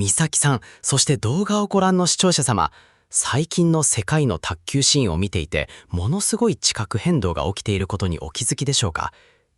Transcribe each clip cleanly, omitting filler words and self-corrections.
美咲さん、そして動画をご覧の視聴者様、最近の世界の卓球シーンを見ていて、ものすごい地殻変動が起きていることにお気づきでしょうか。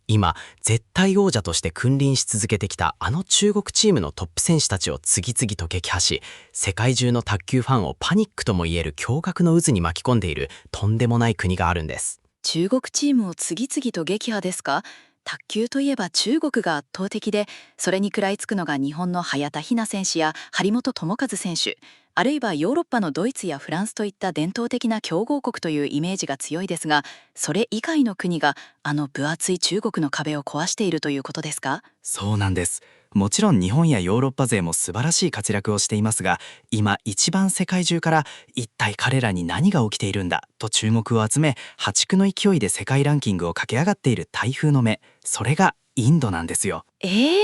今、絶対王者として君臨し続けてきたあの中国チームのトップ選手たちを次々と撃破し、世界中の卓球ファンをパニックとも言える驚愕の渦に巻き込んでいるとんでもない国があるんです。中国チームを次々と撃破ですか？卓球といえば中国が圧倒的で、それに食らいつくのが日本の早田ひな選手や張本智和選手、あるいはヨーロッパのドイツやフランスといった伝統的な強豪国というイメージが強いですが、それ以外の国があの分厚い中国の壁を壊しているということですか？そうなんです。もちろん日本やヨーロッパ勢も素晴らしい活躍をしていますが、今一番世界中から一体彼らに何が起きているんだと注目を集め、破竹の勢いで世界ランキングを駆け上がっている台風の目、それがインドなんですよ。イ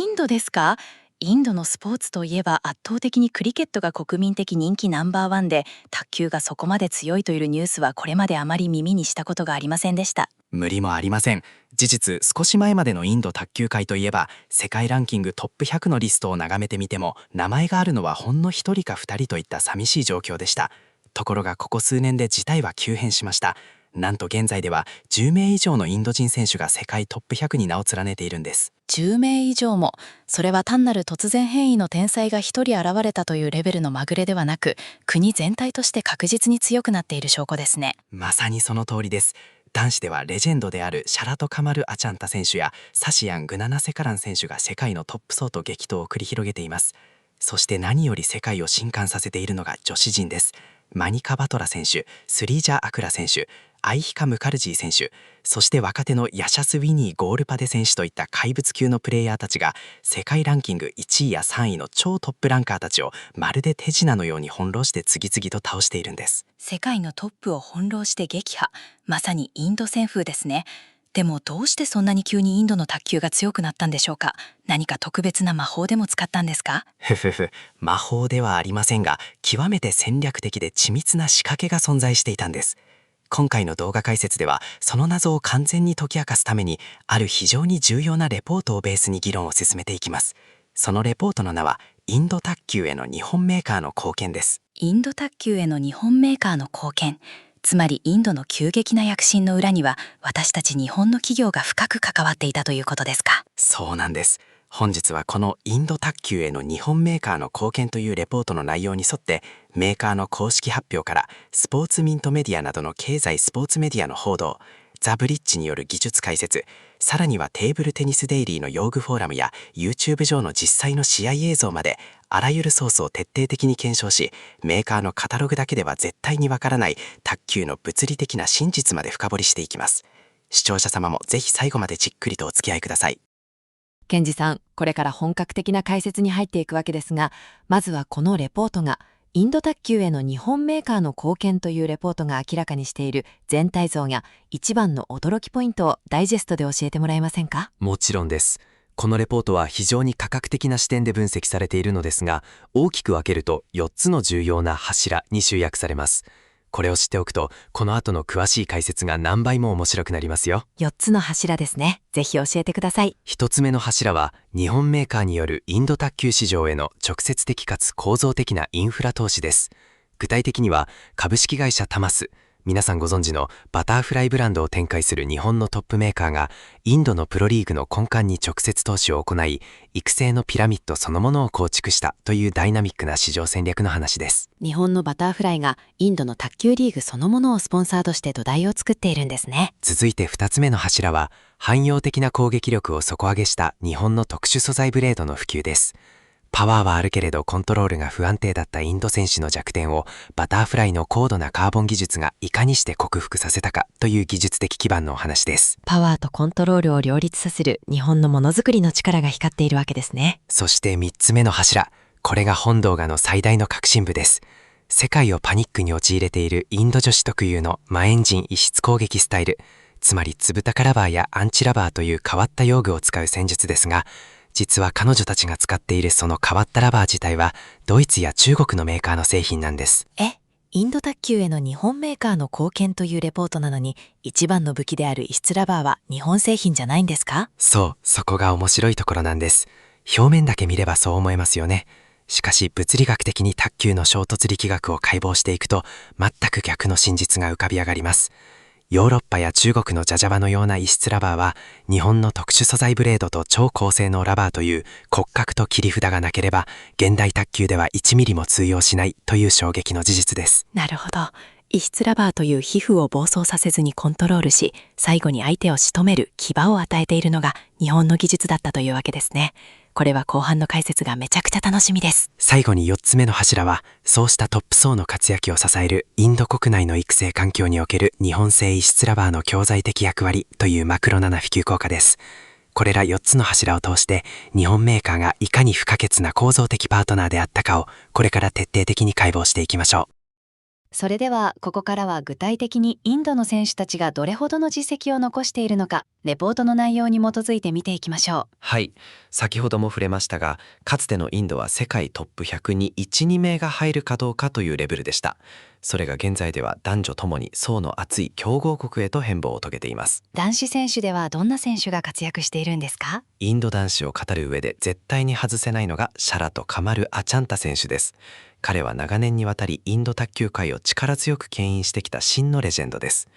ンドですか？インドのスポーツといえば圧倒的にクリケットが国民的人気ナンバーワンで、卓球がそこまで強いというニュースはこれまであまり耳にしたことがありませんでした。無理もありません。事実、少し前までのインド卓球界といえば、世界ランキングトップ100のリストを眺めてみても、名前があるのはほんの1人か2人といった寂しい状況でした。ところがここ数年で事態は急変しました。なんと現在では10名以上のインド人選手が世界トップ100に名を連ねているんです。10名以上も。それは単なる突然変異の天才が一人現れたというレベルのまぐれではなく、国全体として確実に強くなっている証拠ですね。まさにその通りです。男子ではレジェンドであるシャラト・カマル・アチャンタ選手やサシヤン・グナナセカラン選手が世界のトップ層と激闘を繰り広げています。そして何より世界を震撼させているのが女子陣です。マニカ・バトラ選手、スリージャ・アクラ選手、アイヒカ・ムカルジー選手、そして若手のヤシャス・ウィニー・ゴールパデ選手といった怪物級のプレイヤーたちが、世界ランキング1位や3位の超トップランカーたちをまるで手品のように翻弄して次々と倒しているんです。世界のトップを翻弄して撃破。まさにインド旋風ですね。でもどうしてそんなに急にインドの卓球が強くなったんでしょうか？何か特別な魔法でも使ったんですか？魔法ではありませんが、極めて戦略的で緻密な仕掛けが存在していたんです。今回の動画解説では、その謎を完全に解き明かすために、ある非常に重要なレポートをベースに議論を進めていきます。そのレポートの名は、インド卓球への日本メーカーの貢献です。インド卓球への日本メーカーの貢献。つまりインドの急激な躍進の裏には、私たち日本の企業が深く関わっていたということですか？そうなんです。本日はこのインド卓球への日本メーカーの貢献というレポートの内容に沿って、メーカーの公式発表からスポーツミントメディアなどの経済スポーツメディアの報道、ザ・ブリッジによる技術解説、さらにはテーブルテニスデイリーの用具フォーラムや YouTube 上の実際の試合映像まで、あらゆるソースを徹底的に検証し、メーカーのカタログだけでは絶対にわからない卓球の物理的な真実まで深掘りしていきます。視聴者様もぜひ最後までじっくりとお付き合いください。健二さん、これから本格的な解説に入っていくわけですが、まずはこのレポートがインド卓球への日本メーカーの貢献というレポートが明らかにしている全体像や一番の驚きポイントをダイジェストで教えてもらえませんか？もちろんです。このレポートは非常に科学的な視点で分析されているのですが、大きく分けると4つの重要な柱に集約されます。これを知っておくと、この後の詳しい解説が何倍も面白くなりますよ。4つの柱ですね。ぜひ教えてください。1つ目の柱は、日本メーカーによるインド卓球市場への直接的かつ構造的なインフラ投資です。具体的には、株式会社タマス、皆さんご存知のバターフライブランドを展開する日本のトップメーカーが、インドのプロリーグの根幹に直接投資を行い、育成のピラミッドそのものを構築したというダイナミックな市場戦略の話です。日本のバターフライがインドの卓球リーグそのものをスポンサーとして土台を作っているんですね。続いて2つ目の柱は、汎用的な攻撃力を底上げした日本の特殊素材ブレードの普及です。パワーはあるけれどコントロールが不安定だったインド選手の弱点を、バターフライの高度なカーボン技術がいかにして克服させたかという技術的基盤のお話です。パワーとコントロールを両立させる日本のものづくりの力が光っているわけですね。そして3つ目の柱、これが本動画の最大の核心部です。世界をパニックに陥れているインド女子特有の真エンジン異質攻撃スタイル、つまりつぶたかラバーやアンチラバーという変わった用具を使う戦術ですが、実は彼女たちが使っているその変わったラバー自体はドイツや中国のメーカーの製品なんです。インド卓球への日本メーカーの貢献というレポートなのに、一番の武器である異質ラバーは日本製品じゃないんですか？そう、そこが面白いところなんです。表面だけ見ればそう思えますよね。しかし物理学的に卓球の衝突力学を解剖していくと全く逆の真実が浮かび上がります。ヨーロッパや中国のジャジャバのような異質ラバーは日本の特殊素材ブレードと超高性能ラバーという骨格と切り札がなければ現代卓球では1ミリも通用しないという衝撃の事実です。なるほど。異質ラバーという皮膚を暴走させずにコントロールし、最後に相手を仕留める牙を与えているのが日本の技術だったというわけですね。これは後半の解説がめちゃくちゃ楽しみです。最後に4つ目の柱は、そうしたトップ層の活躍を支えるインド国内の育成環境における日本製異質ラバーの教材的役割というマクロ7普及効果です。これら4つの柱を通して日本メーカーがいかに不可欠な構造的パートナーであったかをこれから徹底的に解剖していきましょう。それではここからは具体的にインドの選手たちがどれほどの実績を残しているのか、レポートの内容に基づいて見ていきましょう。はい、先ほども触れましたが、かつてのインドは世界トップ100に 1,2 名が入るかどうかというレベルでした。それが現在では男女ともに層の厚い強豪国へと変貌を遂げています。男子選手ではどんな選手が活躍しているんですか？インド男子を語る上で絶対に外せないのがシャラとカマル・アチャンタ選手です。彼は長年にわたりインド卓球界を力強く牽引してきた真のレジェンドです。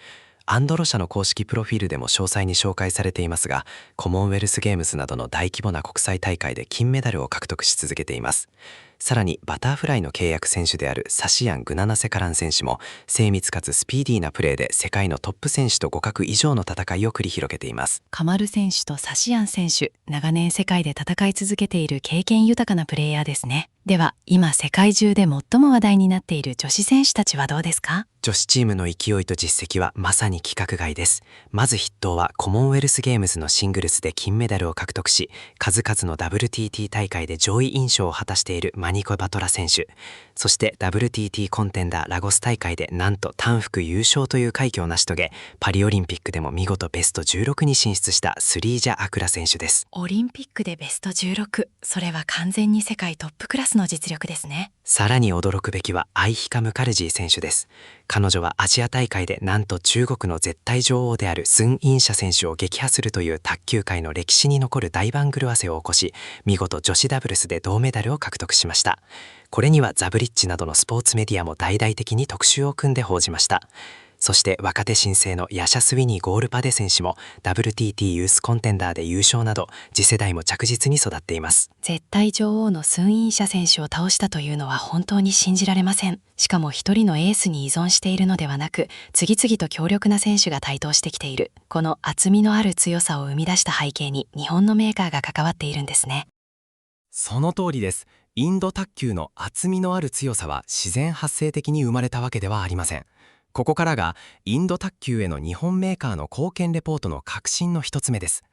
アンドロ社の公式プロフィールでも詳細に紹介されていますが、コモンウェルスゲームズなどの大規模な国際大会で金メダルを獲得し続けています。さらにバターフライの契約選手であるサシアン・グナナセカラン選手も精密かつスピーディーなプレーで世界のトップ選手と互角以上の戦いを繰り広げています。カマル選手とサシアン選手、長年世界で戦い続けている経験豊かなプレイヤーですね。では今世界中で最も話題になっている女子選手たちはどうですか？女子チームの勢いと実績はまさに規格外です。まず筆頭はコモンウェルスゲームズのシングルスで金メダルを獲得し、数々の WTT 大会で上位印象を果たしているマニコ・バトラ選手。そして WTT コンテンダーラゴス大会でなんと単服優勝という快挙を成し遂げ、パリオリンピックでも見事ベスト16に進出したスリージャ・アクラ選手です。オリンピックでベスト16、それは完全に世界トップクラスの実力ですね。さらに驚くべきはアイヒカ・ムカルジー選手です。彼女はアジア大会でなんと中国の絶対女王であるスン・インシャ選手を撃破するという卓球界の歴史に残る大番狂わせを起こし、見事女子ダブルスで銅メダルを獲得しました。これにはザブリッジなどのスポーツメディアも大々的に特集を組んで報じました。そして若手新星のヤシャスウィニー・ゴールパデ選手も WTT ユースコンテンダーで優勝など次世代も着実に育っています。絶対女王のスン・インシャ選手を倒したというのは本当に信じられません。しかも一人のエースに依存しているのではなく、次々と強力な選手が台頭してきている。この厚みのある強さを生み出した背景に日本のメーカーが関わっているんですね。その通りです。インド卓球の厚みのある強さは自然発生的に生まれたわけではありません。ここからがインド卓球への日本メーカーの貢献レポートの核心の一つ目です。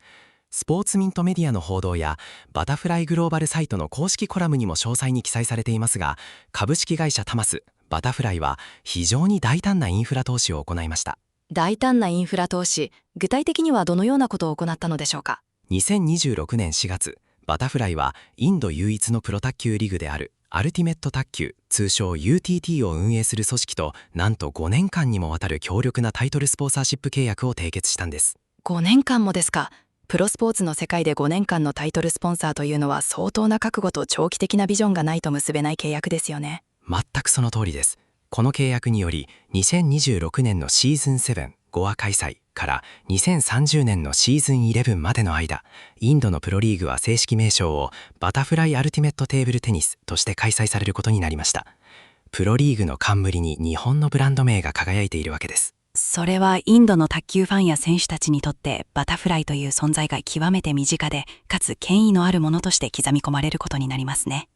スポーツミントメディアの報道やバタフライグローバルサイトの公式コラムにも詳細に記載されていますが、株式会社タマス、バタフライは非常に大胆なインフラ投資を行いました。大胆なインフラ投資、具体的にはどのようなことを行ったのでしょうか？ 2026年4月、バタフライはインド唯一のプロ卓球リーグであるアルティメット卓球、通称 UTT を運営する組織となんと5年間にもわたる強力なタイトルスポンサーシップ契約を締結したんです。5年間もですか？プロスポーツの世界で5年間のタイトルスポンサーというのは相当な覚悟と長期的なビジョンがないと結べない契約ですよね。全くその通りです。この契約により2026年のシーズン7ゴア開催から2030年のシーズン11までの間、インドのプロリーグは正式名称をバタフライアルティメットテーブルテニスとして開催されることになりました。プロリーグの冠に日本のブランド名が輝いているわけです。それはインドの卓球ファンや選手たちにとってバタフライという存在が極めて身近で、かつ権威のあるものとして刻み込まれることになりますね。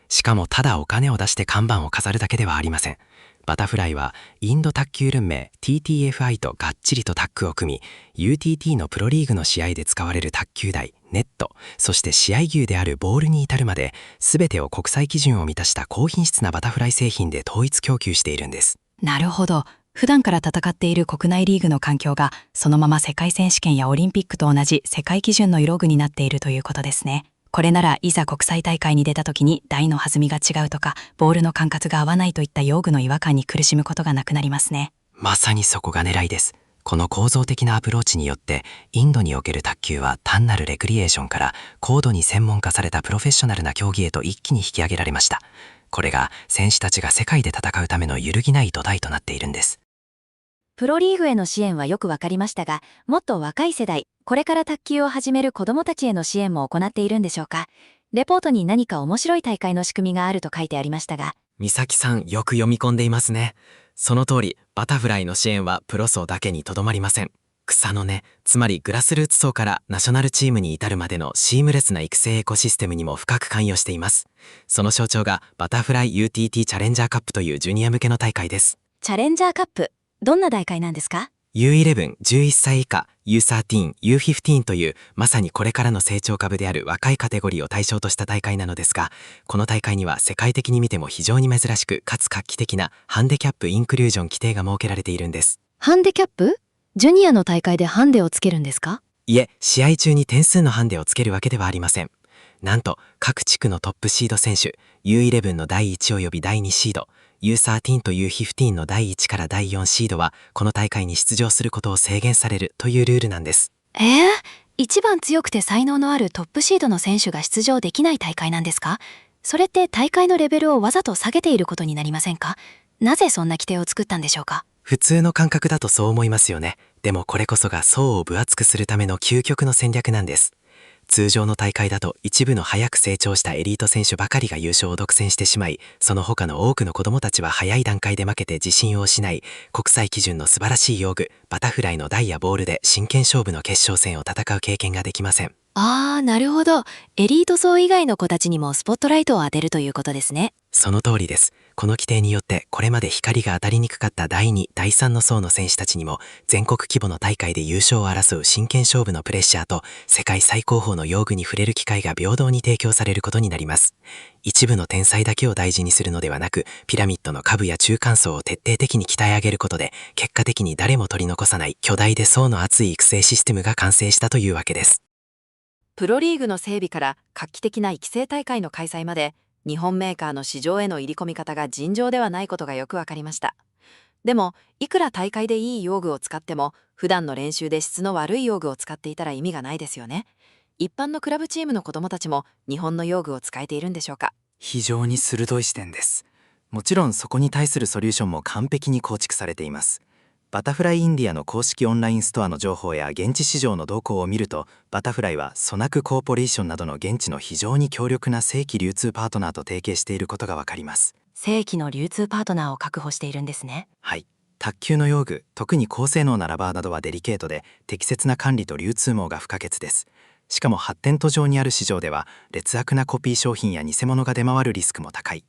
しかもただお金を出して看板を飾るだけではありません。バタフライはインド卓球連盟 TTFI とがっちりとタッグを組み、 UTT のプロリーグの試合で使われる卓球台、ネット、そして試合球であるボールに至るまで全てを国際基準を満たした高品質なバタフライ製品で統一供給しているんです。なるほど。普段から戦っている国内リーグの環境がそのまま世界選手権やオリンピックと同じ世界基準の色具になっているということですね。これならいざ国際大会に出た時に台の弾みが違うとかボールの感覚が合わないといった用具の違和感に苦しむことがなくなりますね。まさにそこが狙いです。この構造的なアプローチによってインドにおける卓球は単なるレクリエーションから高度に専門化されたプロフェッショナルな競技へと一気に引き上げられました。これが選手たちが世界で戦うための揺るぎない土台となっているんです。プロリーグへの支援はよくわかりましたが、もっと若い世代、これから卓球を始める子どもたちへの支援も行っているんでしょうか。レポートに何か面白い大会の仕組みがあると書いてありましたが。美咲さん、よく読み込んでいますね。その通り、バタフライの支援はプロ層だけにとどまりません。草の根、つまりグラスルーツ層からナショナルチームに至るまでのシームレスな育成エコシステムにも深く関与しています。その象徴がバタフライ UTT チャレンジャーカップというジュニア向けの大会です。チャレンジャーカップ、どんな大会なんですか？ U11、11歳以下、U13、U15 というまさにこれからの成長株である若いカテゴリーを対象とした大会なのですが、この大会には世界的に見ても非常に珍しくかつ画期的なハンデキャップインクルージョン規定が設けられているんです。ハンデキャップ？ジュニアの大会でハンデをつけるんですか？いえ、試合中に点数のハンデをつけるわけではありません。なんと各地区のトップシード選手 U11 の第1及び第2シード、U13 と U15 の第1から第4シードはこの大会に出場することを制限されるというルールなんです。一番強くて才能のあるトップシードの選手が出場できない大会なんですか？それって大会のレベルをわざと下げていることになりませんか？なぜそんな規定を作ったんでしょうか？普通の感覚だとそう思いますよね。でもこれこそが層を分厚くするための究極の戦略なんです。通常の大会だと一部の早く成長したエリート選手ばかりが優勝を独占してしまい、その他の多くの子どもたちは早い段階で負けて自信を失い、国際基準の素晴らしい用具バタフライの台やボールで真剣勝負の決勝戦を戦う経験ができません。なるほど。エリート層以外の子たちにもスポットライトを当てるということですね。その通りです。この規定によってこれまで光が当たりにくかった第2、第3の層の選手たちにも全国規模の大会で優勝を争う真剣勝負のプレッシャーと世界最高峰の用具に触れる機会が平等に提供されることになります。一部の天才だけを大事にするのではなく、ピラミッドの下部や中間層を徹底的に鍛え上げることで結果的に誰も取り残さない巨大で層の厚い育成システムが完成したというわけです。プロリーグの整備から画期的な育成大会の開催まで、日本メーカーの市場への入り込み方が尋常ではないことがよくわかりました。でも、いくら大会でいい用具を使っても、普段の練習で質の悪い用具を使っていたら意味がないですよね。一般のクラブチームの子どもたちも日本の用具を使えているんでしょうか？非常に鋭い視点です。もちろんそこに対するソリューションも完璧に構築されています。バタフライインディアの公式オンラインストアの情報や現地市場の動向を見ると、バタフライはソナクコーポレーションなどの現地の非常に強力な正規流通パートナーと提携していることがわかります。正規の流通パートナーを確保しているんですね。はい。卓球の用具、特に高性能なラバーなどはデリケートで、適切な管理と流通網が不可欠です。しかも発展途上にある市場では、劣悪なコピー商品や偽物が出回るリスクも高い。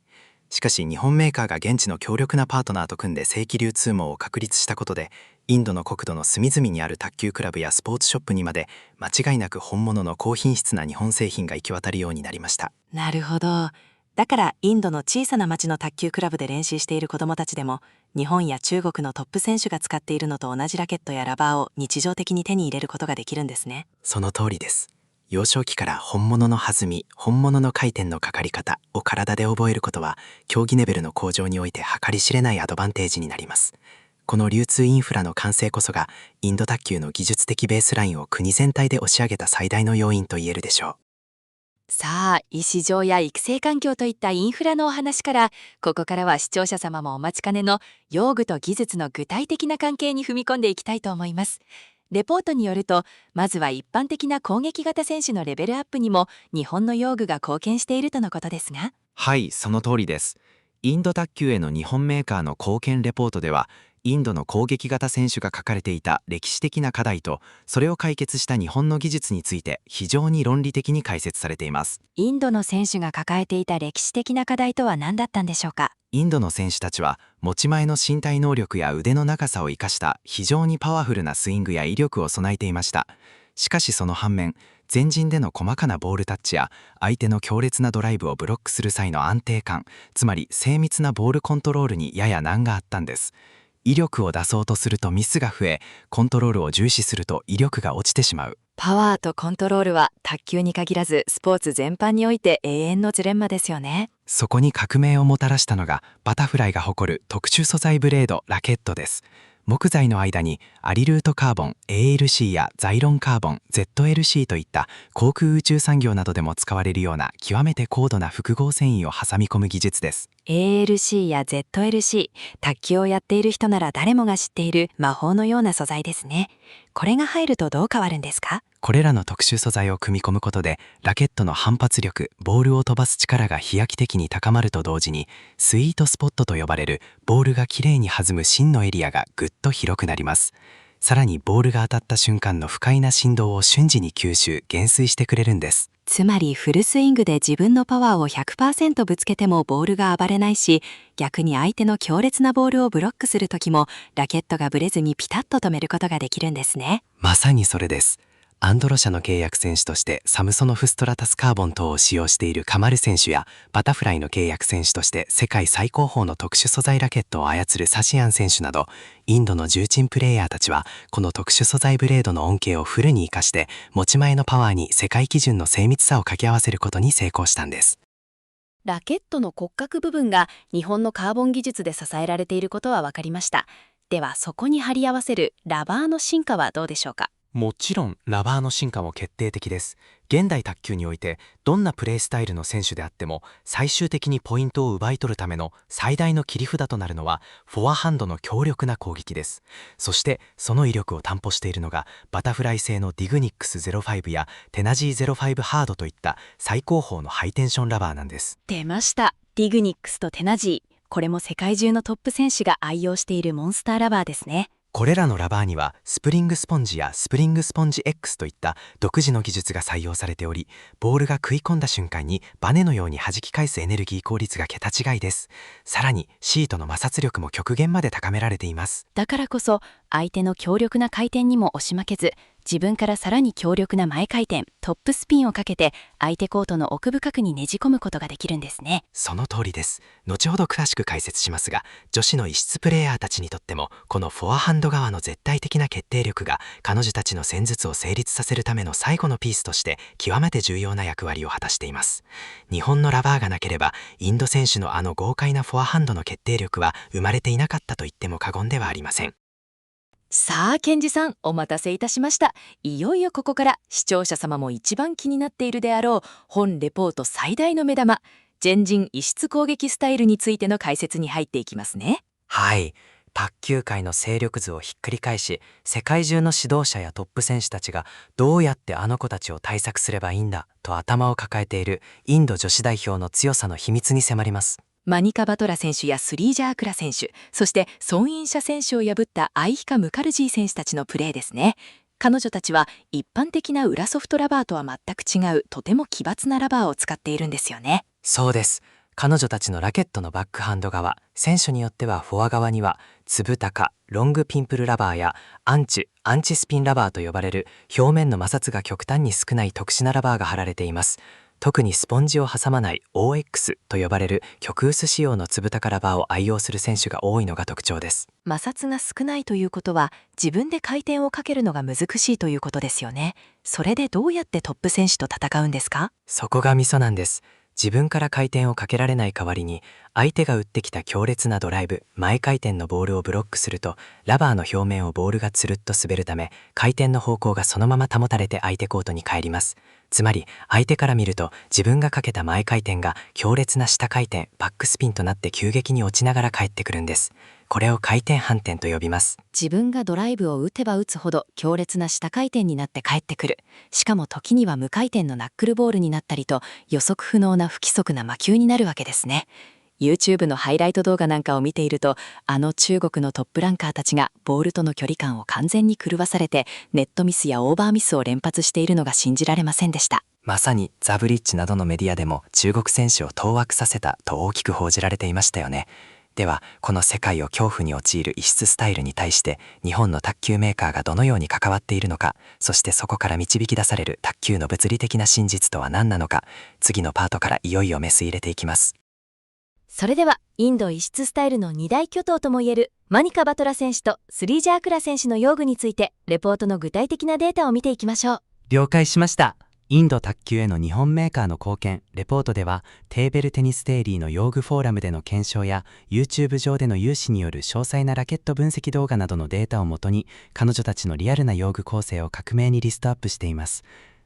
しかし日本メーカーが現地の強力なパートナーと組んで正規流通網を確立したことで、インドの国土の隅々にある卓球クラブやスポーツショップにまで間違いなく本物の高品質な日本製品が行き渡るようになりました。なるほど。だからインドの小さな町の卓球クラブで練習している子どもたちでも、日本や中国のトップ選手が使っているのと同じラケットやラバーを日常的に手に入れることができるんですね。その通りです。幼少期から本物の弾み、本物の回転のかかり方を体で覚えることは、競技レベルの向上において計り知れないアドバンテージになります。この流通インフラの完成こそが、インド卓球の技術的ベースラインを国全体で押し上げた最大の要因と言えるでしょう。さあ、医師場や育成環境といったインフラのお話から、ここからは視聴者様もお待ちかねの用具と技術の具体的な関係に踏み込んでいきたいと思います。レポートによると、まずは一般的な攻撃型選手のレベルアップにも日本の用具が貢献しているとのことですが。はい、その通りです。インド卓球への日本メーカーの貢献レポートでは、インドの攻撃型選手が書かれていた歴史的な課題と、それを解決した日本の技術について非常に論理的に解説されています。インドの選手が抱えていた歴史的な課題とは何だったんでしょうか？インドの選手たちは持ち前の身体能力や腕の長さを生かした非常にパワフルなスイングや威力を備えていました。しかしその反面、前陣での細かなボールタッチや相手の強烈なドライブをブロックする際の安定感、つまり精密なボールコントロールにやや難があったんです。威力を出そうとするとミスが増え、コントロールを重視すると威力が落ちてしまう。パワーとコントロールは卓球に限らずスポーツ全般において永遠のジレンマですよね。そこに革命をもたらしたのがバタフライが誇る特殊素材ブレードラケットです。木材の間にアリルートカーボン ALC やザイロンカーボン ZLC といった航空宇宙産業などでも使われるような極めて高度な複合繊維を挟み込む技術です。 ALC や ZLC、卓球をやっている人なら誰もが知っている魔法のような素材ですね。これが入るとどう変わるんですか？これらの特殊素材を組み込むことでラケットの反発力、ボールを飛ばす力が飛躍的に高まると同時に、スイートスポットと呼ばれるボールがきれいに弾む芯のエリアがぐっと広くなります。さらにボールが当たった瞬間の不快な振動を瞬時に吸収・減衰してくれるんです。つまりフルスイングで自分のパワーを 100% ぶつけてもボールが暴れないし、逆に相手の強烈なボールをブロックする時もラケットがブレずにピタッと止めることができるんですね。まさにそれです。アンドロ社の契約選手としてサムソノフストラタスカーボン等を使用しているカマル選手や、バタフライの契約選手として世界最高峰の特殊素材ラケットを操るサシアン選手など、インドの重鎮プレイヤーたちはこの特殊素材ブレードの恩恵をフルに生かして、持ち前のパワーに世界基準の精密さを掛け合わせることに成功したんです。ラケットの骨格部分が日本のカーボン技術で支えられていることは分かりました。ではそこに貼り合わせるラバーの進化はどうでしょうか？もちろんラバーの進化も決定的です。現代卓球においてどんなプレースタイルの選手であっても、最終的にポイントを奪い取るための最大の切り札となるのはフォアハンドの強力な攻撃です。そしてその威力を担保しているのがバタフライ製のディグニックス05やテナジー05ハードといった最高峰のハイテンションラバーなんです。出ました。ディグニックスとテナジー。これも世界中のトップ選手が愛用しているモンスターラバーですね。これらのラバーにはスプリングスポンジやスプリングスポンジ X といった独自の技術が採用されており、ボールが食い込んだ瞬間にバネのように弾き返すエネルギー効率が桁違いです。さらにシートの摩擦力も極限まで高められています。だからこそ相手の強力な回転にも押し負けず、自分からさらに強力な前回転トップスピンをかけて相手コートの奥深くにねじ込むことができるんですね。その通りです。後ほど詳しく解説しますが、女子の異質プレイヤーたちにとってもこのフォアハンド側の絶対的な決定力が彼女たちの戦術を成立させるための最後のピースとして極めて重要な役割を果たしています。日本のラバーがなければインド選手のあの豪快なフォアハンドの決定力は生まれていなかったと言っても過言ではありません。さあケンジさん、お待たせいたしました。いよいよここから視聴者様も一番気になっているであろう本レポート最大の目玉、前陣異質攻撃スタイルについての解説に入っていきますね。はい。卓球界の勢力図をひっくり返し、世界中の指導者やトップ選手たちがどうやってあの子たちを対策すればいいんだと頭を抱えているインド女子代表の強さの秘密に迫ります。マニカ・バトラ選手やスリージャークラ選手、そしてソン・インシャ選手を破ったアイヒカ・ムカルジー選手たちのプレーですね。彼女たちは一般的な裏ソフトラバーとは全く違うとても奇抜なラバーを使っているんですよね。そうです。彼女たちのラケットのバックハンド側、選手によってはフォア側にはつぶ高、ロングピンプルラバーやアンチスピンラバーと呼ばれる表面の摩擦が極端に少ない特殊なラバーが貼られています。特にスポンジを挟まない OX と呼ばれる極薄仕様のつぶ高ラバーを愛用する選手が多いのが特徴です。摩擦が少ないということは自分で回転をかけるのが難しいということですよね。それでどうやってトップ選手と戦うんですか？そこがミソなんです。自分から回転をかけられない代わりに、相手が打ってきた強烈なドライブ、前回転のボールをブロックすると、ラバーの表面をボールがつるっと滑るため、回転の方向がそのまま保たれて相手コートに帰ります。つまり相手から見ると自分がかけた前回転が強烈な下回転、バックスピンとなって急激に落ちながら帰ってくるんです。これを回転反転と呼びます。自分がドライブを打てば打つほど強烈な下回転になって帰ってくる。しかも時には無回転のナックルボールになったりと予測不能な不規則な魔球になるわけですね。YouTube のハイライト動画なんかを見ていると、あの中国のトップランカーたちがボールとの距離感を完全に狂わされてネットミスやオーバーミスを連発しているのが信じられませんでした。まさにザブリッジなどのメディアでも中国選手を当惑させたと大きく報じられていましたよね。ではこの世界を恐怖に陥る異質スタイルに対して日本の卓球メーカーがどのように関わっているのか、そしてそこから導き出される卓球の物理的な真実とは何なのか、次のパートからいよいよメス入れていきます。それではインド異質スタイルの二大巨頭ともいえるマニカ・バトラ選手とスリージャークラ選手の用具についてレポートの具体的なデータを見ていきましょう。了解しました。インド卓球への日本メーカーの貢献レポートでは、テーベルテニスデイリーの用具フォーラムでの検証や YouTube 上での有志による詳細なラケット分析動画などのデータをもとに、彼女たちのリアルな用具構成を克明にリストアップしています。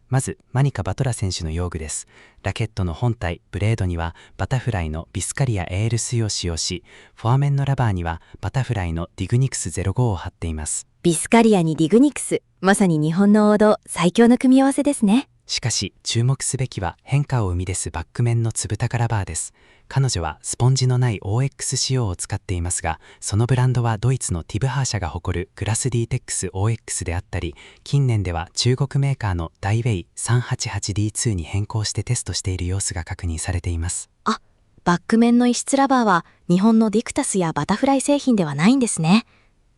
まずマニカ・バトラ選手の用具です。ラケットの本体ブレードにはバタフライのビスカリア AL 水を使用し、フォア面のラバーにはバタフライのディグニクス05を貼っています。ビスカリアにディグニクス、まさに日本の王道、最強の組み合わせですね。しかし注目すべきは変化を生み出すバック面のつぶたかラバーです。彼女はスポンジのない OX 仕様を使っていますが、そのブランドはドイツのティブハー社が誇るグラス D-TEX OX であったり、近年では中国メーカーのダイウェイ 388D2 に変更してテストしている様子が確認されています。あ、バック面の異質ラバーは日本のディクタスやバタフライ製品ではないんですね。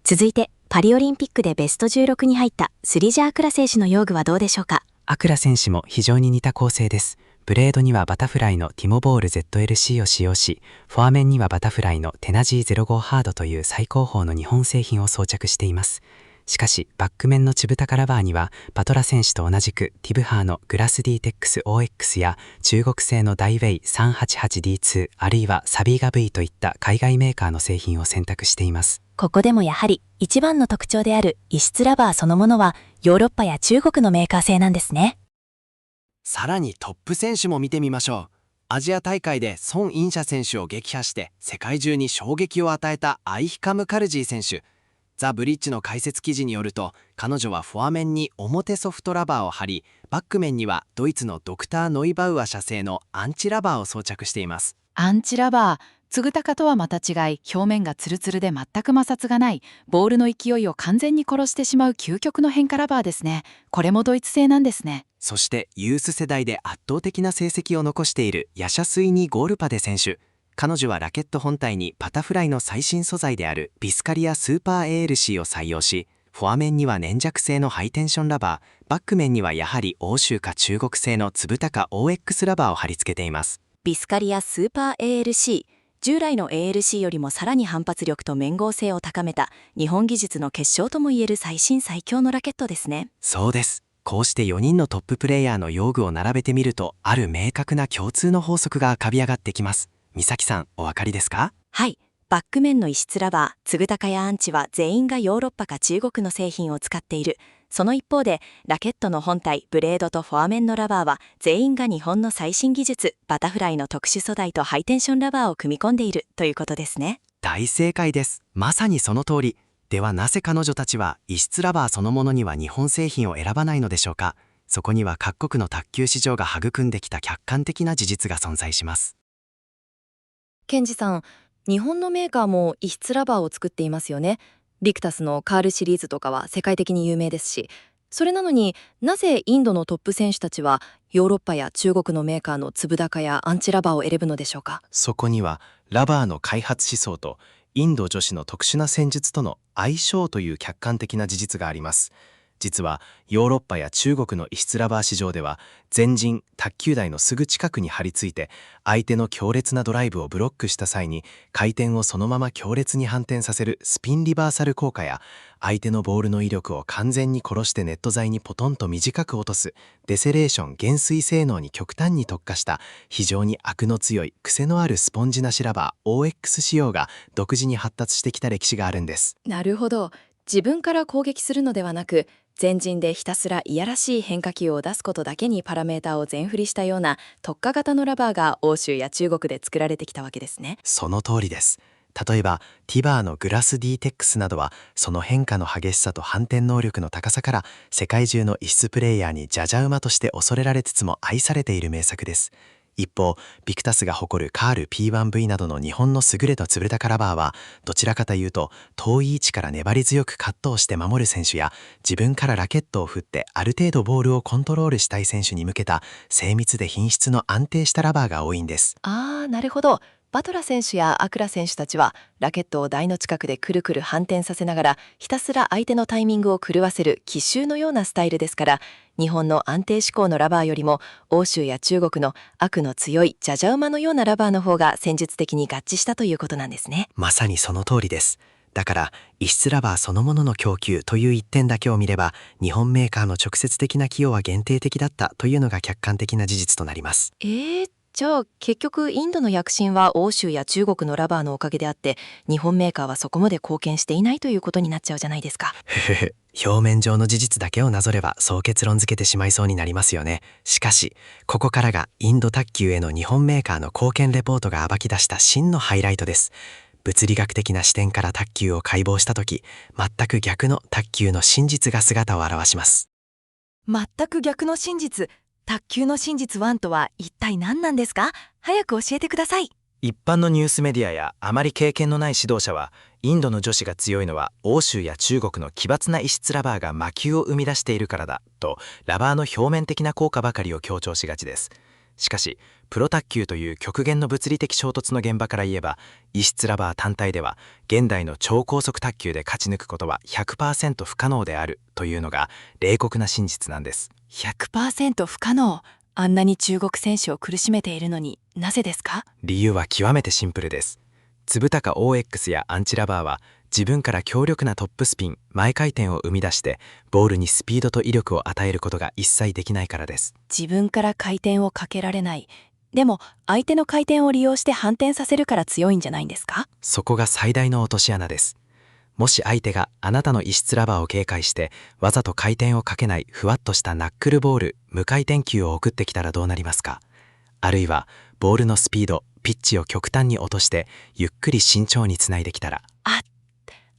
続いてパリオリンピックでベスト16に入ったスリジャー・アクラ選手の用具はどうでしょうか。アクラ選手も非常に似た構成です。ブレードにはバタフライのティモボール ZLC を使用し、フォア面にはバタフライのテナジー05ハードという最高峰の日本製品を装着しています。しかしバック面のチュブタカラバーにはバトラ選手と同じくティブハーのグラス D-TEX OX や中国製のダイウェイ 388D2 あるいはサビーガ V といった海外メーカーの製品を選択しています。ここでもやはり一番の特徴である異質ラバーそのものはヨーロッパや中国のメーカー製なんですね。さらにトップ選手も見てみましょう。アジア大会でソン・インシャ選手を撃破して世界中に衝撃を与えたアイヒカム・カルジー選手。ザ・ブリッジの解説記事によると、彼女はフォア面に表ソフトラバーを貼り、バック面にはドイツのドクター・ノイバウア社製のアンチラバーを装着しています。アンチラバー、つぐたかとはまた違い、表面がツルツルで全く摩擦がない、ボールの勢いを完全に殺してしまう究極の変化ラバーですね。これもドイツ製なんですね。そしてユース世代で圧倒的な成績を残しているヤシャスイニ・ゴールパデ選手。彼女はラケット本体にバタフライの最新素材であるビスカリアスーパー ALC を採用し、フォア面には粘着性のハイテンションラバー、バック面にはやはり欧州か中国製のつぶたか OX ラバーを貼り付けています。ビスカリアスーパー ALC、従来の ALC よりもさらに反発力と綿合性を高めた日本技術の結晶ともいえる最新最強のラケットですね。そうです。こうして4人のトッププレイヤーの用具を並べてみると、ある明確な共通の法則が浮かび上がってきます。美咲さん、お分かりですか？はい。バック面の異質ラバー、つぐたかやアンチは全員がヨーロッパか中国の製品を使っている。その一方で、ラケットの本体、ブレードとフォア面のラバーは全員が日本の最新技術、バタフライの特殊素材とハイテンションラバーを組み込んでいるということですね。大正解です。まさにその通り。ではなぜ彼女たちは異質ラバーそのものには日本製品を選ばないのでしょうか？そこには各国の卓球市場が育んできた客観的な事実が存在します。ケンジさん、日本のメーカーも異質ラバーを作っていますよね。ビクタスのカールシリーズとかは世界的に有名ですし、それなのになぜインドのトップ選手たちはヨーロッパや中国のメーカーのつぶ高やアンチラバーを選ぶのでしょうか？そこにはラバーの開発思想とインド女子の特殊な戦術との相性という客観的な事実があります。実はヨーロッパや中国の異質ラバー市場では、前陣卓球台のすぐ近くに張り付いて相手の強烈なドライブをブロックした際に回転をそのまま強烈に反転させるスピンリバーサル効果や、相手のボールの威力を完全に殺してネット材にポトンと短く落とすデセレーション減衰性能に極端に特化した非常に悪の強い癖のあるスポンジなしラバー OX 仕様が独自に発達してきた歴史があるんです。なるほど。自分から攻撃するのではなく、前陣でひたすらいやらしい変化球を出すことだけにパラメーターを全振りしたような特化型のラバーが欧州や中国で作られてきたわけですね。その通りです。例えばティバーのグラス D-TEX などは、その変化の激しさと反転能力の高さから世界中の異質プレイヤーにジャジャ馬として恐れられつつも愛されている名作です。一方、ビクタスが誇るカール P1V などの日本の優れたつぶれたカラバーは、どちらかというと遠い位置から粘り強くカットをして守る選手や、自分からラケットを振ってある程度ボールをコントロールしたい選手に向けた精密で品質の安定したラバーが多いんです。なるほど。バトラ選手やアクラ選手たちはラケットを台の近くでくるくる反転させながらひたすら相手のタイミングを狂わせる奇襲のようなスタイルですから、日本の安定志向のラバーよりも欧州や中国の悪の強いジャジャ馬のようなラバーの方が戦術的に合致したということなんですね。まさにその通りです。だから異質ラバーそのものの供給という一点だけを見れば、日本メーカーの直接的な寄与は限定的だったというのが客観的な事実となります。じゃあ結局インドの躍進は欧州や中国のラバーのおかげであって、日本メーカーはそこまで貢献していないということになっちゃうじゃないですか。表面上の事実だけをなぞればそう結論付けてしまいそうになりますよね。しかしここからがインド卓球への日本メーカーの貢献レポートが暴き出した真のハイライトです。物理学的な視点から卓球を解剖した時、全く逆の卓球の真実が姿を現します。全く逆の真実、卓球の真実1とは一体何なんですか？早く教えてください。一般のニュースメディアやあまり経験のない指導者は、インドの女子が強いのは欧州や中国の奇抜な異質ラバーが魔球を生み出しているからだと、ラバーの表面的な効果ばかりを強調しがちです。しかしプロ卓球という極限の物理的衝突の現場から言えば、異質ラバー単体では現代の超高速卓球で勝ち抜くことは 100% 不可能であるというのが冷酷な真実なんです。 100% 不可能。あんなに中国選手を苦しめているのになぜですか？理由は極めてシンプルです。つぶたか OX やアンチラバーは自分から強力なトップスピン、前回転を生み出してボールにスピードと威力を与えることが一切できないからです。自分から回転をかけられない。でも相手の回転を利用して反転させるから強いんじゃないんですか？そこが最大の落とし穴です。もし相手があなたの異質ラバーを警戒してわざと回転をかけないふわっとしたナックルボール、無回転球を送ってきたらどうなりますか？あるいはボールのスピード、ピッチを極端に落としてゆっくり慎重につないできたら。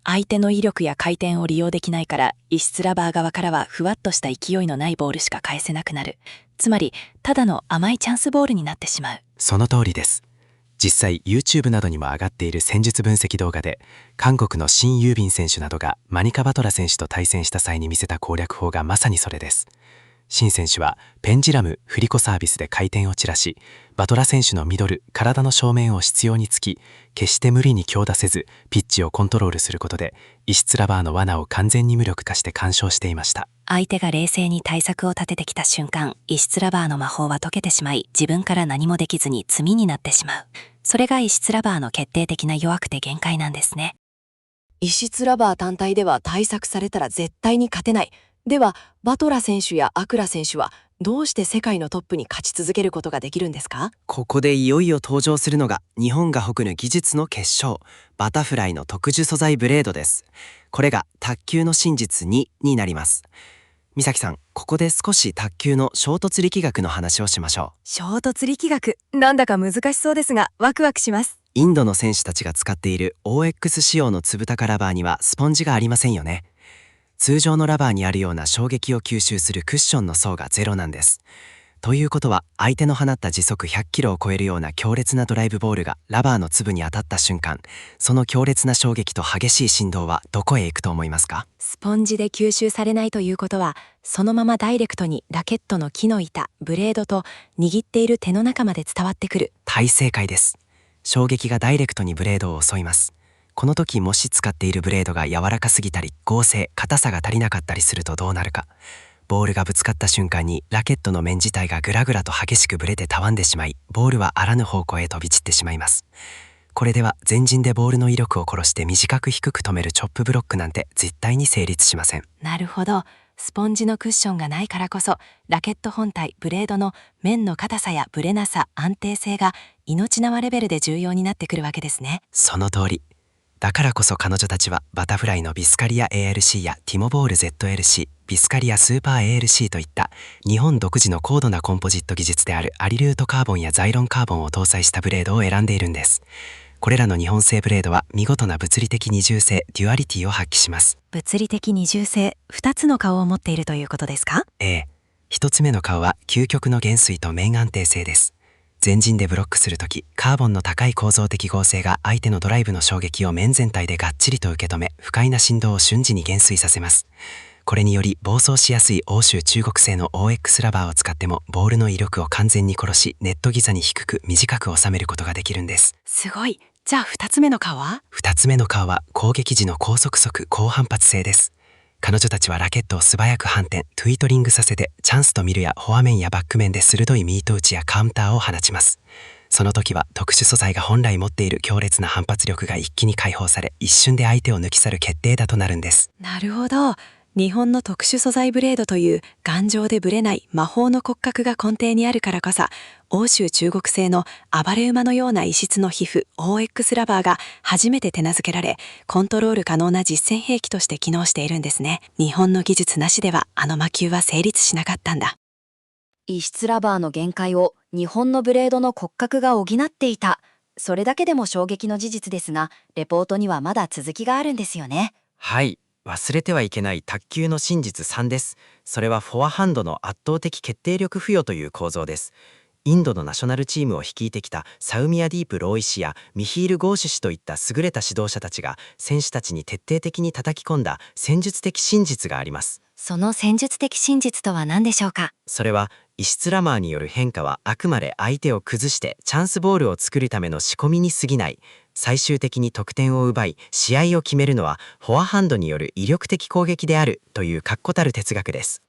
相手の威力や回転を利用できないから、異質ラバー側からはふわっとした勢いのないボールしか返せなくなる。つまりただの甘いチャンスボールになってしまう。その通りです。実際 YouTube などにも上がっている戦術分析動画で、韓国のシン・ユービン選手などがマニカ・バトラ選手と対戦した際に見せた攻略法がまさにそれです。シン選手はペンジラム振り子サービスで回転を散らし、バトラ選手のミドル、体の正面を執拗につき、決して無理に強打せずピッチをコントロールすることで、異質ラバーの罠を完全に無力化して完勝していました。相手が冷静に対策を立ててきた瞬間、異質ラバーの魔法は解けてしまい、自分から何もできずに罪になってしまう。それが異質ラバーの決定的な弱くて限界なんですね。異質ラバー単体では対策されたら絶対に勝てない。ではバトラ選手やアクラ選手はどうして世界のトップに勝ち続けることができるんですか？ここでいよいよ登場するのが日本が誇る技術の結晶、バタフライの特殊素材ブレードです。これが卓球の真実2になります。美咲さん、ここで少し卓球の衝突力学の話をしましょう。衝突力学、なんだか難しそうですがワクワクします。インドの選手たちが使っている OX 仕様のつぶたかラバーにはスポンジがありませんよね。通常のラバーにあるような衝撃を吸収するクッションの層がゼロなんです。ということは、相手の放った時速100キロを超えるような強烈なドライブボールがラバーの粒に当たった瞬間、その強烈な衝撃と激しい振動はどこへ行くと思いますか？スポンジで吸収されないということは、そのままダイレクトにラケットの木の板、ブレードと握っている手の中まで伝わってくる。大正解です。衝撃がダイレクトにブレードを襲います。この時もし使っているブレードが柔らかすぎたり、剛性、硬さが足りなかったりするとどうなるか。ボールがぶつかった瞬間にラケットの面自体がグラグラと激しくブレてたわんでしまい、ボールはあらぬ方向へ飛び散ってしまいます。これでは前陣でボールの威力を殺して短く低く止めるチョップブロックなんて絶対に成立しません。なるほど。スポンジのクッションがないからこそ、ラケット本体、ブレードの面の硬さやブレなさ、安定性が命縄レベルで重要になってくるわけですね。その通り。だからこそ彼女たちはバタフライのビスカリア ALC やティモボール ZLC、ビスカリアスーパー ALC といった日本独自の高度なコンポジット技術であるアリルートカーボンやザイロンカーボンを搭載したブレードを選んでいるんです。これらの日本製ブレードは見事な物理的二重性、デュアリティを発揮します。物理的二重性、2つの顔を持っているということですか？1つ目の顔は究極の減衰と面安定性です。前陣でブロックするとき、カーボンの高い構造的合成が相手のドライブの衝撃を面全体でがっちりと受け止め、不快な振動を瞬時に減衰させます。これにより暴走しやすい欧州中国製の OX ラバーを使ってもボールの威力を完全に殺し、ネットギザに低く短く収めることができるんです。すごい。じゃあ2つ目の顔は？2つ目の顔は攻撃時の高速速、高反発性です。彼女たちはラケットを素早く反転、トゥイトリングさせて、チャンスと見るやフォア面やバック面で鋭いミート打ちやカウンターを放ちます。その時は特殊素材が本来持っている強烈な反発力が一気に解放され、一瞬で相手を抜き去る決定打となるんです。なるほど。日本の特殊素材ブレードという頑丈でぶれない魔法の骨格が根底にあるからこそ、欧州中国製の暴れ馬のような異質の皮膚 OX ラバーが初めて手なずけられ、コントロール可能な実戦兵器として機能しているんですね。日本の技術なしではあの魔球は成立しなかったんだ。異質ラバーの限界を日本のブレードの骨格が補っていた。それだけでも衝撃の事実ですが、レポートにはまだ続きがあるんですよね。はい、忘れてはいけない卓球の真実3です。それはフォアハンドの圧倒的決定力付与という構造です。インドのナショナルチームを率いてきたサウミアディープ・ローイ氏やミヒール・ゴーシュ氏といった優れた指導者たちが選手たちに徹底的に叩き込んだ戦術的真実があります。その戦術的真実とは何でしょうか？それは異質ラマーによる変化はあくまで相手を崩してチャンスボールを作るための仕込みに過ぎない。最終的に得点を奪い試合を決めるのはフォアハンドによる威力的攻撃であるという確固たる哲学です。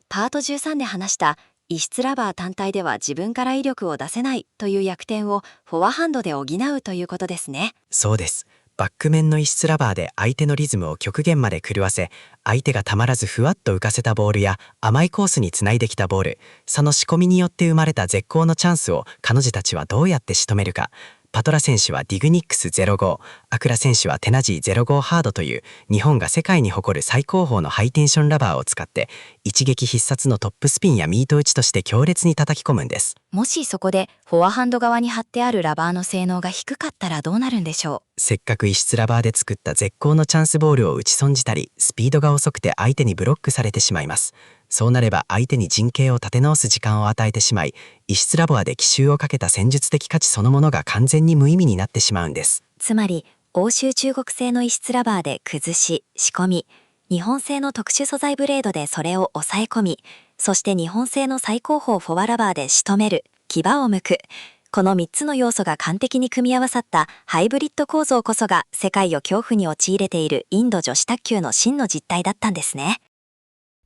パート13で話した異質ラバー単体では自分から威力を出せないという弱点をフォアハンドで補うということですね。そうです。バック面の異質ラバーで相手のリズムを極限まで狂わせ、相手がたまらずふわっと浮かせたボールや甘いコースにつないできたボール、その仕込みによって生まれた絶好のチャンスを彼女たちはどうやって仕留めるか。パトラ選手はディグニックス05、アクラ選手はテナジー05ハードという日本が世界に誇る最高峰のハイテンションラバーを使って一撃必殺のトップスピンやミート打ちとして強烈に叩き込むんです。もしそこでフォアハンド側に貼ってあるラバーの性能が低かったらどうなるんでしょう？せっかく異質ラバーで作った絶好のチャンスボールを打ち損じたり、スピードが遅くて相手にブロックされてしまいます。そうなれば相手に陣形を立て直す時間を与えてしまい、異質ラバーで奇襲をかけた戦術的価値そのものが完全に無意味になってしまうんです。つまり、欧州中国製の異質ラバーで崩し、仕込み、日本製の特殊素材ブレードでそれを抑え込み、そして日本製の最高峰フォアラバーで仕留める、牙を剥く。この3つの要素が完璧に組み合わさったハイブリッド構造こそが世界を恐怖に陥れているインド女子卓球の真の実態だったんですね。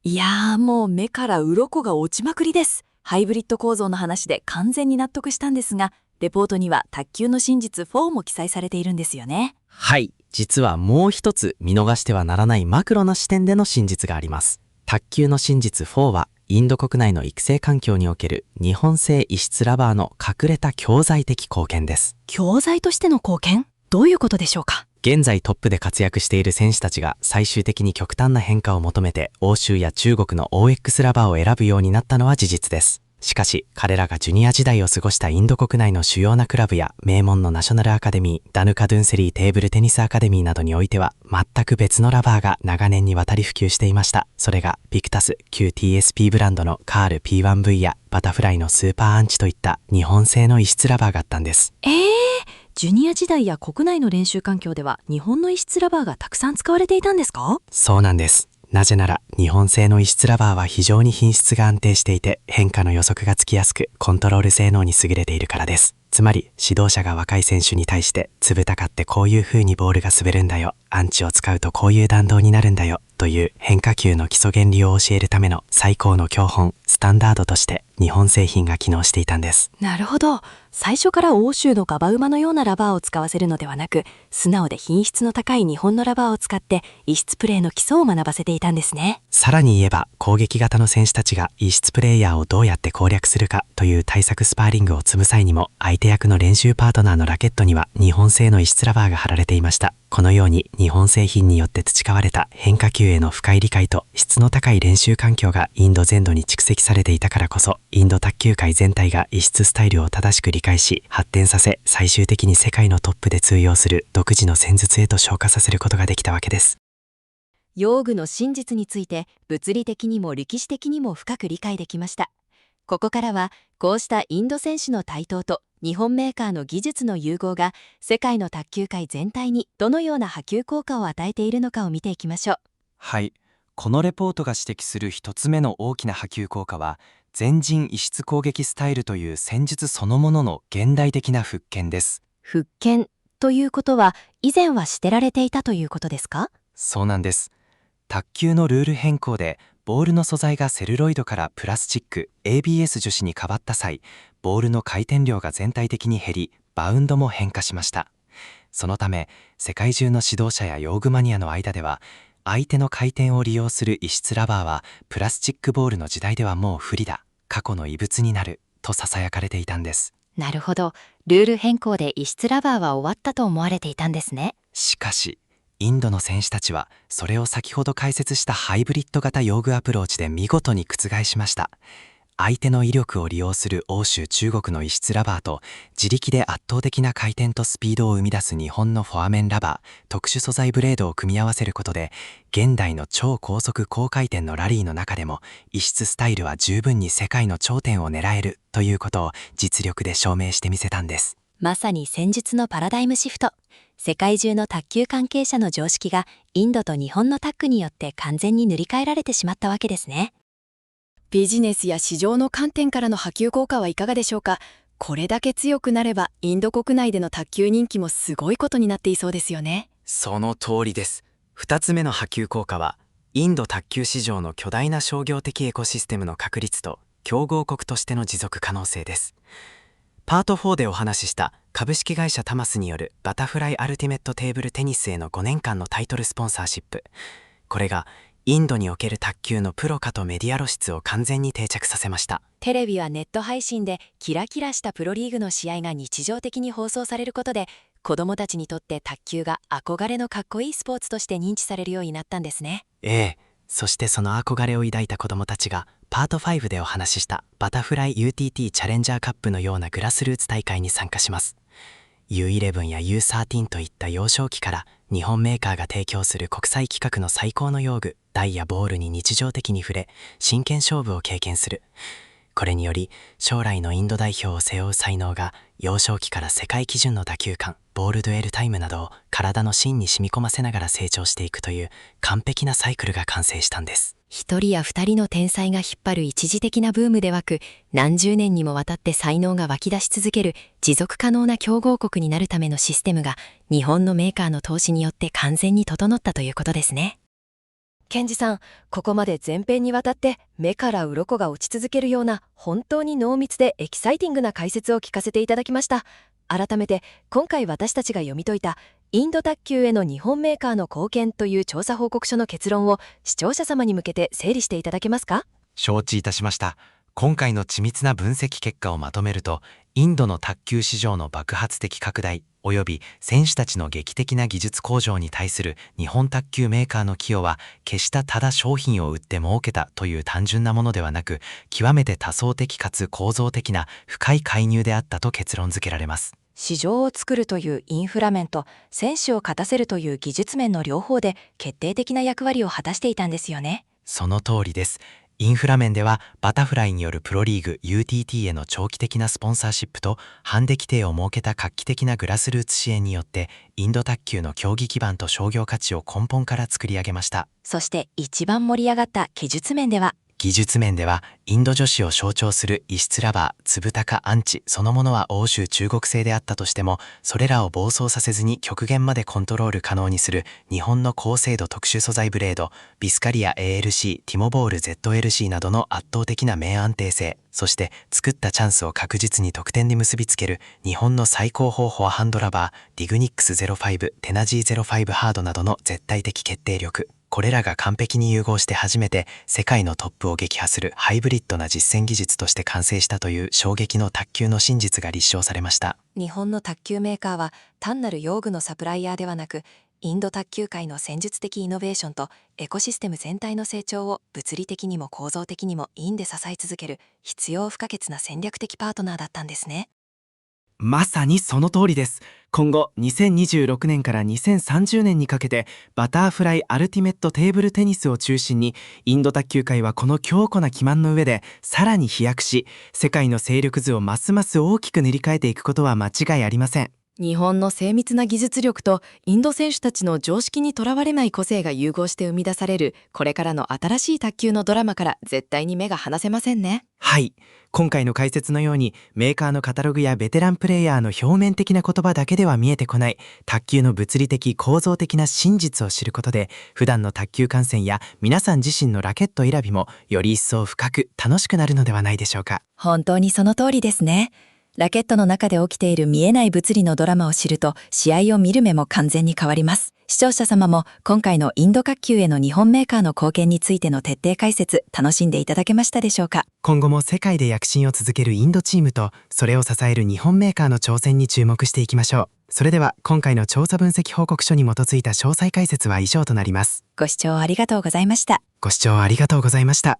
いやー、もう目から鱗が落ちまくりです。ハイブリッド構造の話で完全に納得したんですが、レポートには卓球の真実4も記載されているんですよね。はい、実はもう一つ見逃してはならないマクロな視点での真実があります。卓球の真実4はインド国内の育成環境における日本製異質ラバーの隠れた教材的貢献です。教材としての貢献？どういうことでしょうか？現在トップで活躍している選手たちが最終的に極端な変化を求めて欧州や中国の OX ラバーを選ぶようになったのは事実です。しかし彼らがジュニア時代を過ごしたインド国内の主要なクラブや名門のナショナルアカデミー、ダヌカ・ドゥンセリーテーブルテニスアカデミーなどにおいては全く別のラバーが長年にわたり普及していました。それがビクタス QTSP ブランドのカール P1V やバタフライのスーパーアンチといった日本製の異質ラバーがあったんです。ジュニア時代や国内の練習環境では日本の異質ラバーがたくさん使われていたんですか？そうなんです。なぜなら日本製の異質ラバーは非常に品質が安定していて変化の予測がつきやすくコントロール性能に優れているからです。つまり指導者が若い選手に対してつぶたかってこういう風にボールが滑るんだよ、アンチを使うとこういう弾道になるんだよという変化球の基礎原理を教えるための最高の教本、スタンダードとして日本製品が機能していたんです。なるほど。最初から欧州のガバ馬のようなラバーを使わせるのではなく、素直で品質の高い日本のラバーを使って異質プレーの基礎を学ばせていたんですね。さらに言えば攻撃型の選手たちが異質プレイヤーをどうやって攻略するかという対策スパーリングを積む際にも相手役の練習パートナーのラケットには日本製の異質ラバーが貼られていました。このように日本製品によって培われた変化球への深い理解と質の高い練習環境がインド全土に蓄積されていたからこそ、インド卓球界全体が異質スタイルを正しく理解し発展させ、最終的に世界のトップで通用する独自の戦術へと昇華させることができたわけです。用具の真実について物理的にも歴史的にも深く理解できました。ここからはこうしたインド選手の台頭と日本メーカーの技術の融合が世界の卓球界全体にどのような波及効果を与えているのかを見ていきましょう。はい、このレポートが指摘する一つ目の大きな波及効果は全陣異質攻撃スタイルという戦術そのものの現代的な復権です。復権ということは以前は捨てられていたということですか？そうなんです。卓球のルール変更でボールの素材がセルロイドからプラスチック ABS 樹脂に変わった際、ボールの回転量が全体的に減り、バウンドも変化しました。そのため、世界中の指導者や用具マニアの間では、相手の回転を利用する異質ラバーはプラスチックボールの時代ではもう不利だ、過去の遺物になるとささやかれていたんです。なるほど。ルール変更で異質ラバーは終わったと思われていたんですね。しかし、インドの選手たちはそれを先ほど解説したハイブリッド型用具アプローチで見事に覆しました。相手の威力を利用する欧州中国の異質ラバーと、自力で圧倒的な回転とスピードを生み出す日本のフォア面ラバー、特殊素材ブレードを組み合わせることで、現代の超高速高回転のラリーの中でも異質スタイルは十分に世界の頂点を狙えるということを実力で証明してみせたんです。まさに戦術のパラダイムシフト。世界中の卓球関係者の常識がインドと日本のタッグによって完全に塗り替えられてしまったわけですね。ビジネスや市場の観点からの波及効果はいかがでしょうか。これだけ強くなればインド国内での卓球人気もすごいことになっていそうですよね。その通りです。2つ目の波及効果は、インド卓球市場の巨大な商業的エコシステムの確立と競合国としての持続可能性です。パート4でお話しした株式会社タマスによるバタフライアルティメットテーブルテニスへの5年間のタイトルスポンサーシップ。これがインドにおける卓球のプロ化とメディア露出を完全に定着させました。テレビはネット配信でキラキラしたプロリーグの試合が日常的に放送されることで、子どもたちにとって卓球が憧れのかっこいいスポーツとして認知されるようになったんですね。そしてその憧れを抱いた子どもたちがパート5でお話ししたバタフライ UTT チャレンジャーカップのようなグラスルーツ大会に参加します。U11 や U13 といった幼少期から日本メーカーが提供する国際規格の最高の用具、台やボールに日常的に触れ、真剣勝負を経験する。これにより将来のインド代表を背負う才能が幼少期から世界基準の打球感、ボールドゥエルタイムなどを体の芯に染み込ませながら成長していくという完璧なサイクルが完成したんです。一人や二人の天才が引っ張る一時的なブームではく、何十年にもわたって才能が湧き出し続ける持続可能な競合国になるためのシステムが日本のメーカーの投資によって完全に整ったということですね。ケンジさん、ここまで前編にわたって目から鱗が落ち続けるような本当に濃密でエキサイティングな解説を聞かせていただきました。改めて今回私たちが読み解いたインド卓球への日本メーカーの貢献という調査報告書の結論を視聴者様に向けて整理していただけますか？承知いたしました。今回の緻密な分析結果をまとめると、インドの卓球市場の爆発的拡大及び選手たちの劇的な技術向上に対する日本卓球メーカーの寄与は、決したただ商品を売って儲けたという単純なものではなく、極めて多層的かつ構造的な深い介入であったと結論付けられます。市場を作るというインフラ面と選手を勝たせるという技術面の両方で決定的な役割を果たしていたんですよね。その通りです。インフラ面ではバタフライによるプロリーグ UTT への長期的なスポンサーシップとハンデ規定を設けた画期的なグラスルーツ支援によって、インド卓球の競技基盤と商業価値を根本から作り上げました。そして一番盛り上がった技術面では、インド女子を象徴する異質ラバー、つぶたかアンチそのものは欧州中国製であったとしても、それらを暴走させずに極限までコントロール可能にする日本の高精度特殊素材ブレード、ビスカリア ALC、ティモボール ZLC などの圧倒的な面安定性、そして作ったチャンスを確実に得点に結びつける日本の最高峰フォアハンドラバー、ディグニックス05、テナジー05ハードなどの絶対的決定力。これらが完璧に融合して初めて世界のトップを撃破するハイブリッドな実践技術として完成したという衝撃の卓球の真実が立証されました。日本の卓球メーカーは単なる用具のサプライヤーではなく、インド卓球界の戦術的イノベーションとエコシステム全体の成長を物理的にも構造的にもインで支え続ける必要不可欠な戦略的パートナーだったんですね。まさにその通りです。今後2026年から2030年にかけてバターフライアルティメットテーブルテニスを中心に、インド卓球界はこの強固な基盤の上でさらに飛躍し、世界の勢力図をますます大きく塗り替えていくことは間違いありません。日本の精密な技術力とインド選手たちの常識にとらわれない個性が融合して生み出されるこれからの新しい卓球のドラマから絶対に目が離せませんね。はい、今回の解説のようにメーカーのカタログやベテランプレイヤーの表面的な言葉だけでは見えてこない卓球の物理的構造的な真実を知ることで、普段の卓球観戦や皆さん自身のラケット選びもより一層深く楽しくなるのではないでしょうか。本当にその通りですね。ラケットの中で起きている見えない物理のドラマを知ると、試合を見る目も完全に変わります。視聴者様も今回のインド卓球への日本メーカーの貢献についての徹底解説、楽しんでいただけましたでしょうか。今後も世界で躍進を続けるインドチームと、それを支える日本メーカーの挑戦に注目していきましょう。それでは今回の調査分析報告書に基づいた詳細解説は以上となります。ご視聴ありがとうございました。ご視聴ありがとうございました。